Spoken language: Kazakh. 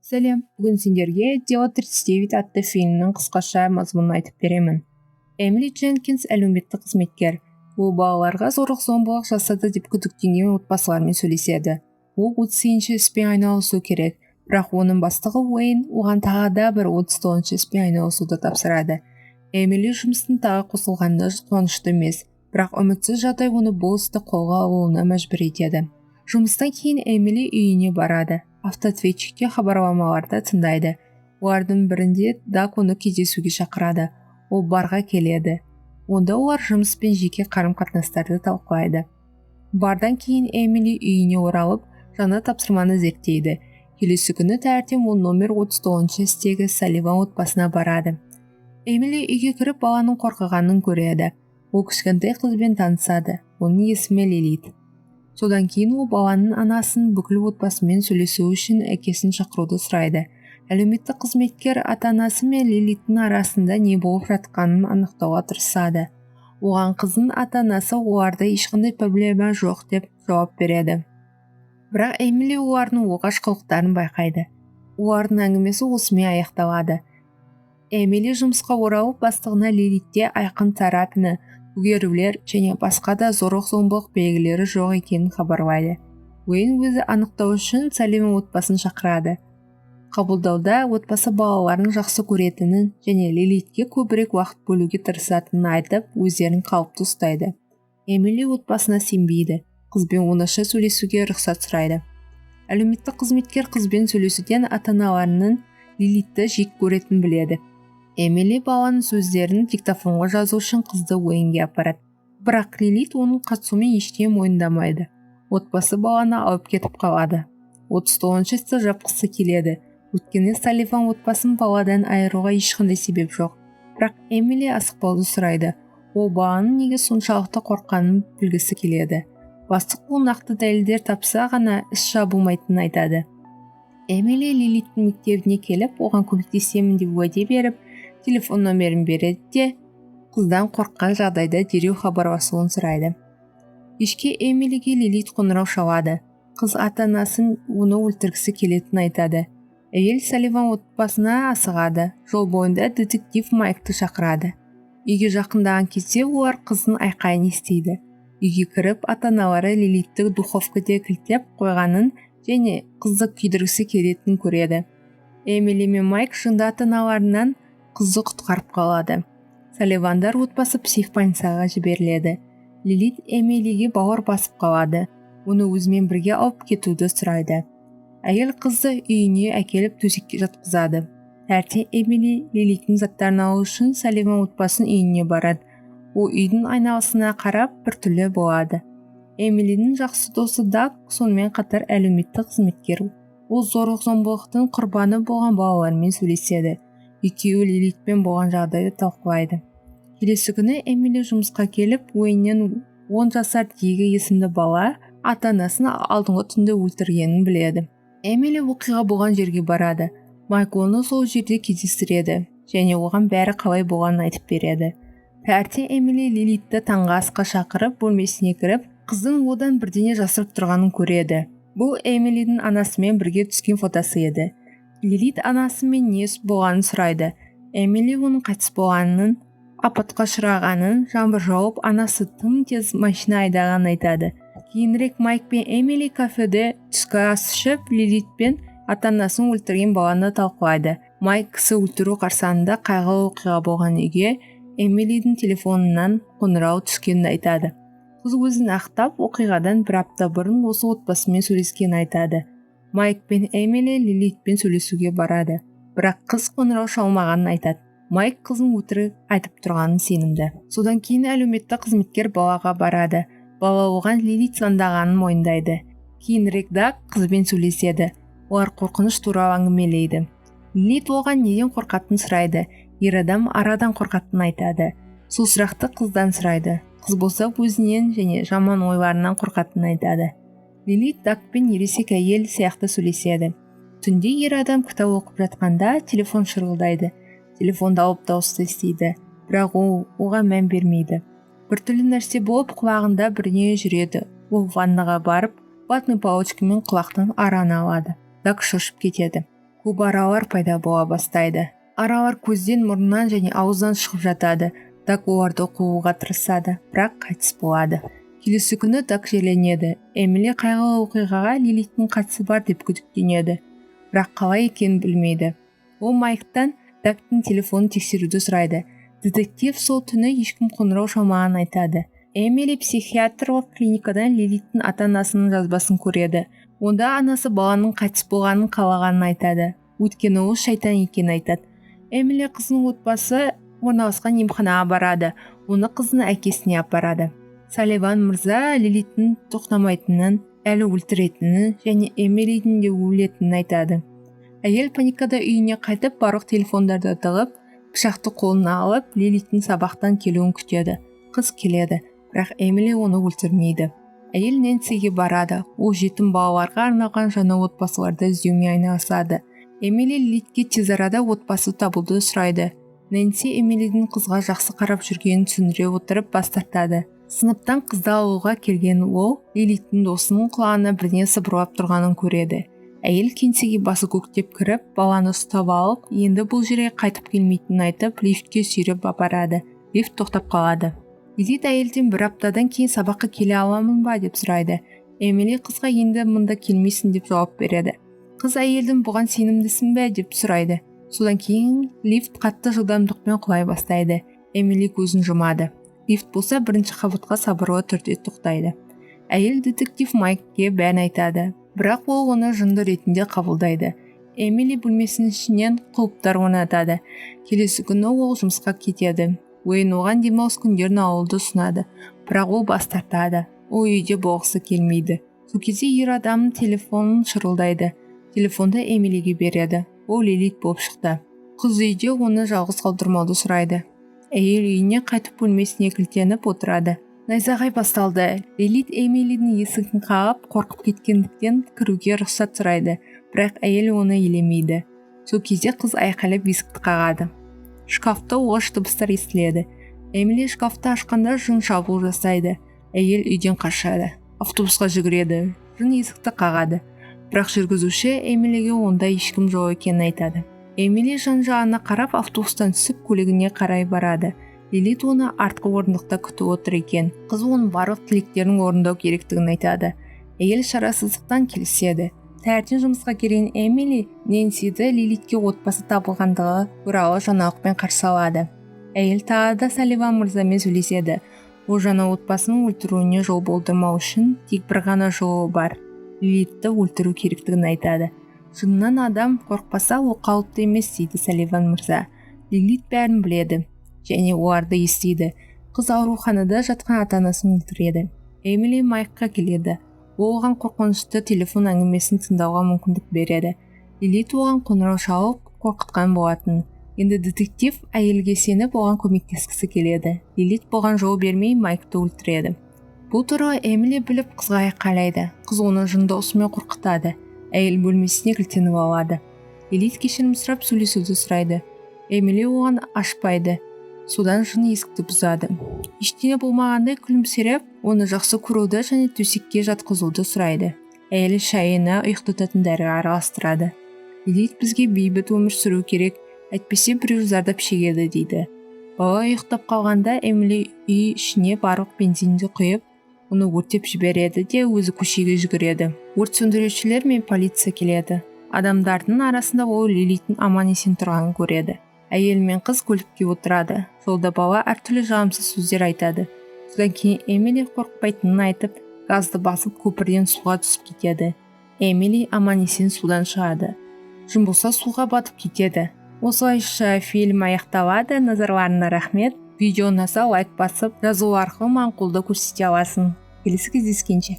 Сәлем, бүгін сендерге Дело 39 атты фильмнің қысқаша мазмұнын айтып беремін. Эмили Дженкинс әлеуметтік қызметкер. Ол балаларға зорлық-зомбылық жасады деп күдіктенген отбасылармен сөйлеседі. Ол 30-ші іспен айналысу керек, бірақ оның бастығы Уэйн оған тағы да бір 39-ші іспен айналысуды тапсырады. Эмили жұмыстың тағы қосылғанына қуанышты емес, бірақ үмітсіз жағдай оны бұл істі қолға алуына мәжбүр етеді. Жұмыстан кейін Эмили үйіне барады. Автоответчикке хабарламаларды тыңдайды. Олардың бірінде Даг оны кездесуге шақырады. Ол барға келеді. Онда олар жұмыс пен жеке қарым-қатынастарды талқылайды. Бардан кейін Эмили үйіне оралып, жаңа тапсырманы зерттейді. Келесі күні таңертең ол номер 39-ші істегі Салливан отбасына барады. Эмили үйге кіріп баланың қорқығанын көреді. Ол кішкентай қызбен танысады. Оның есімі Лилит. Содан кейін ол баланың анасын бүкіл отбасымен сөйлесу үшін әкесін шақыруды сұрайды. Әлеуметтік қызметкер ата-анасы мен Лилиттің арасында не болып жатқанын анықтауға тырысады. Оған қыздың ата-анасы оларда ешқандай проблема жоқ деп жауап береді. Бірақ Эмили олардың оғаш қылықтарын байқайды. Олардың әңгімесі осымен аяқталады. Эмили жұмысқа оралып, бастығына Лилитте айқын терапияны, көгерулер және басқа да зорлық-зомбылық белгілері жоқ екенін хабарлайды. Уэйн өзі анықтау үшін Салливан отбасын шақырады. Қабылдауда отбасы балаларын жақсы көретінін және Лилитке көбірек уақыт бөлуге тырысатынын айтып, өздерін қалыпты ұстайды. Эмили отбасына сенбейді. Қызбен оңаша сөйлесуге рұқсат сұрайды. Әлеуметтік қызметкер қызбен сөйлесуден ата-аналарының Лилитті жек көретінін біледі. Эмили баланың сөздерін диктофонға жазу үшін қызды Уэйнге апарады. Бірақ Лилит оның қатысуымен ештеңе мойындамайды. Отбасы баланы алып кетіп қалады. 39-ші істі жапқысы келеді. Өйткені Салливан отбасын баладан айыруға ешқандай себеп жоқ. Бірақ Эмили асықпауды сұрайды. Ол баланың неге соншалықты қорққанын білгісі келеді. Бастық ол нақты дәлелдер тапса ғана іс жабылмайтынын айтады. Эмили Лилиттің мектебіне келіп, оған көмектесемін деп уәде беріп, телефон номерін береді де, қыздан қорыққан жағдайда дереу хабарласуын сұрайды. Кешке Эмилиге Лилит қоңырау шалады. Қыз ата-анасын оны өлтіргісі келетінін айтады. Әйел Салливан отбасына асығады. Жол бойында детектив Майкты шақырады. Үйге жақындаған кезде олар қыздың айқайын естиді. Үйге кіріп, ата-аналары Лилитті духовкада кілттеп қойғанын және қызды күйдіргісі келетінін көреді. Эмили мен Майк шынында ата-аналарынан қызды құтқарып қалады. Салливандар отбасы психбольницаға жіберіледі. Лилит Эмилиге бауыр басып қалады. Оны өзімен бірге алып кетуді сұрайды. Әйел қызды үйіне әкеліп төсекке жатқызады. Таңертең Эмили Лилиттің заттарын алу үшін Салливан отбасының үйіне барады. Ол үйдің айналасына қарап біртүрлі болады. Эмилидің жақсы досы Даг сонымен қатар әлеуметтік қызметкер. Ол зорлық-зомбылықтың құрбаны болған балалармен сөйлеседі. Екеуі Лилитпен болған жағдайды талқылайды. Келесі күні Эмили жұмысқа келіп, Уэйннен 10 жасар Диего есімді бала ата-анасын алдыңғы түнде өлтіргенін біледі. Эмили оқиға болған жерге барады. Майк оны сол жерде кездестіреді және оған бәрі қалай болғанын айтып береді. Таңертең Эмили Лилитті таңғы асқа шақырып, бөлмесіне кіріп, қыздың одан бірдеңе жасырып тұрғанын көреді. Бұл Эмилидің анасымен бірге түскен фотосы еді. Лилит анасымен не болғанын сұрайды. Эмили оның қайтыс болғанын, апатқа ұшырағанын, жаңбыр жауып, анасы тым тез машина айдағанын айтады. Кейінірек Майк пен Эмили кафеде түскі ас ішіп, Лилит пен ата-анасын өлтірген баланы талқылайды. Майк кісі өлтіру қарсаңында қайғылы оқиға болған үйге Эмилидің телефонынан қоңырау түскенін айтады. Қыз өзін ақтап, оқиғадан бір апта бұрын осы отбасымен сөйлескенін айтады. Майк пен Эмили Лилитпен сөйлесуге барады. Бірақ қыз қоңырау шалмағанын айтады. Майк қызын өтірік айтып тұрғанын сенімді. Содан кейін әлеуметтік қызметкер балаға барады. Бала оған Лилит звондағанын мойындайды. Кейінірек Даг қызбен сөйлеседі. Олар қорқыныш туралы әңгімелейді. Лилит оған неден қорқатынын сұрайды. Ер адам арадан қорқатынын айтады. Сол сұрақты қыздан сұрайды. Қыз болса өзінен және жаман ойларынан қорқатынын айтады. Лилит Дагпен ересек әйел сияқты сөйлеседі. Түнде ер адам кітап оқып жатқанда телефон шырылдайды. Телефонды алып дауысты естиді. Бірақ ол оған мән бермейді. Біртүрлі нәрсе болып құлағында бірне жүреді. Ол ваннаға барып, ватный палочкамен құлақтан араны алады. Даг шошып кетеді. көп аралар пайда бола бастайды. Аралар көзден, мұрнынан және ауыздан шығып жатады. Даг оларды қууға тырысады, бірақ қайтыс болады. Келесі күні Даг жерленеді. Эмили қайғылы оқиғаға Лилиттің қатысы бар деп күдіктенеді, бірақ қалай екенін білмейді. Ол Майктан Дагтың телефонын тексеруді сұрайды. Детектив сол түні ешкім қоңырау шалмағанын айтады. Эмили психиатрлық клиникадан Лилиттің ата-анасының жазбасын көреді. Онда анасы баланың қайтыс болғанын қалағанын айтады. Өйткені ол шайтан екенін айтады. Эмили қызының отбасы орналасқан емханаға барады. Оны қызының әкесіне апарады. Салливан мырза Лилиттің тоқтамайтынын, әлі өлтіретінін және Эмилидің де өлетінін айтады. Әйел паникада үйіне қайтып, барлық телефондарды тығып, пышақты қолына алып, Лилиттің сабақтан келуін күтеді. Қыз келеді, бірақ Эмили оны өлтірмейді. Әйел Нэнсиге барады. Ол жетім балаларға арналған жаңа отбасыларды іздеумен айналысады. Эмили Лилитке тез арада отбасы табуды сұрайды. Нэнси Эмилидің қызға жақсы қарап жүргенін түсіндіре отырып бас тартады. Сыныптан қызды алуға келген ол Лилиттің досының құлағына бірдеңе сыбырлап тұрғанын көреді. Әйел кеңсеге басы көктеп кіріп, баланы ұстап алып, енді бұл жерге қайтып келмейтінін айтып, лифтке сүйреп апарады. Лифт тоқтап қалады. Лилит әйелден бір аптадан кейін сабаққа келе аламын ба деп сұрайды. Эмили қызға енді мұнда келмейсің деп жауап береді. Қыз әйелдің бұған сенімдісің бе деп сұрайды. Содан кейін лифт қатты жылдамдықпен құлай бастайды. Эмили көзін жұмады. Лифт болса бірінші қабатқа сабырлы түрде тоқтайды. Әйел детектив Майкке бәрін айтады, бірақ ол оны жынды ретінде қабылдайды. Эмили бөлмесінің ішінен құлыптар орнатады. Келесі күні ол жұмысқа кетеді. Уэйн оған демалыс күндерін ауылды ұсынады, бірақ ол бас тартады. Ол үйде болғысы келмейді. Сол кезде ер адамның телефонын шырылдайды. Телефонды Эмилиге береді. Ол Лилит болып шықты. Қыз үйде оны жалғыз қалдырмауды сұрайды. Әйел үйіне қайтып бөлмесіне кілтеніп отырады. Найзағай басталды. Лилит Эмилидің есігін қағып, қорқып кеткендіктен кіруге рұқсат сұрайды, бірақ әйел оны елемейді. Сол кезде қыз айқайлап есікті қағады. Шкафта оғаш дыбыстар естіледі. Эмили шкафты ашқанда жын шабуыл жасайды. Әйел үйден қашады. Автобусқа жүгіреді. Жын есікті қағады. Бірақ жүргізуші Эмилиге онда ешкім жоқ екенін айтады. Эмили жан-жағына қарап автобустан түсіп көлігіне қарай барады. Лилит оны артқы орындықта күтіп отыр екен. Қыз оның барлық тілектерін орындау керектігін айтады. Әйел шарасыздықтан келіседі. Таңертең жұмысқа келген Эмили Нэнсиді Лилитке отбасы табылғандығы туралы жаңалықпен қарсы алады. Әйел тағы да Салливан мырзамен сөйлеседі. Ол жаңа отбасының өлтіруіне жол болдырмау үшін тек бір ғана жолы бар. Лилитті өлтіру керектігін айтады. Жыннан адам қорықпаса, ол қауіпті емес дейді Салливан мырза. Лилит бәрін біледі және оларды естиді. Қыз ауруханада жатқан ата-анасын өлтіреді. Эмили Майкқа келеді. Ол оған қорқынышты телефон әңгімесін тыңдауға мүмкіндік береді. Лилит оған қоңырау шалып қорқытқан болатын. Енді детектив әйелге сеніп оған көмектескісі келеді. Лилит бұған жол бермей Майкты өлтіреді. Бұл туралы Эмили біліп қызға айқайлайды. Қыз оны жынды осымен қорқытады. Әйел бөлмесіне кілтеніп алады. Лилит кешірім сұрап сөйлесуді сұрайды. Эмили оған ашпайды. Содан жын есікті бұзады. Ештеңе болмағандай күлімсіреп, оны жақсы көруді және төсекке жатқызуды сұрайды. Әйел шайына ұйықтататын дәрі араластырады. Лилит бізге бейбіт өмір сүру керек, әйтпесе біреу зардап шегеді дейді. Бала ұйықтап қалғанда Эмили үй ішіне барлық бензинді құйып, оны өртеп жібереді де өзі көшеге жүгіреді. Өрт сөндірушілер мен полиция келеді. Адамдардың арасында ол Лилиттің аман есен тұрғанын көреді. Әйел мен қыз көлікке отырады. Жолда бала әртүрлі жағымсыз сөздер айтады. Содан кейін Эмили қорықпайтынын айтып, газды басып көпірден суға түсіп кетеді. Эмили аман есен судан шығады. Жын болса суға батып кетеді. Осылайша фильм аяқталады. Назарларыңа рахмет. Видео ұнаса лайк басып, жазу арқылы маған қолдау көрсете аласың. Келесі кездескенше.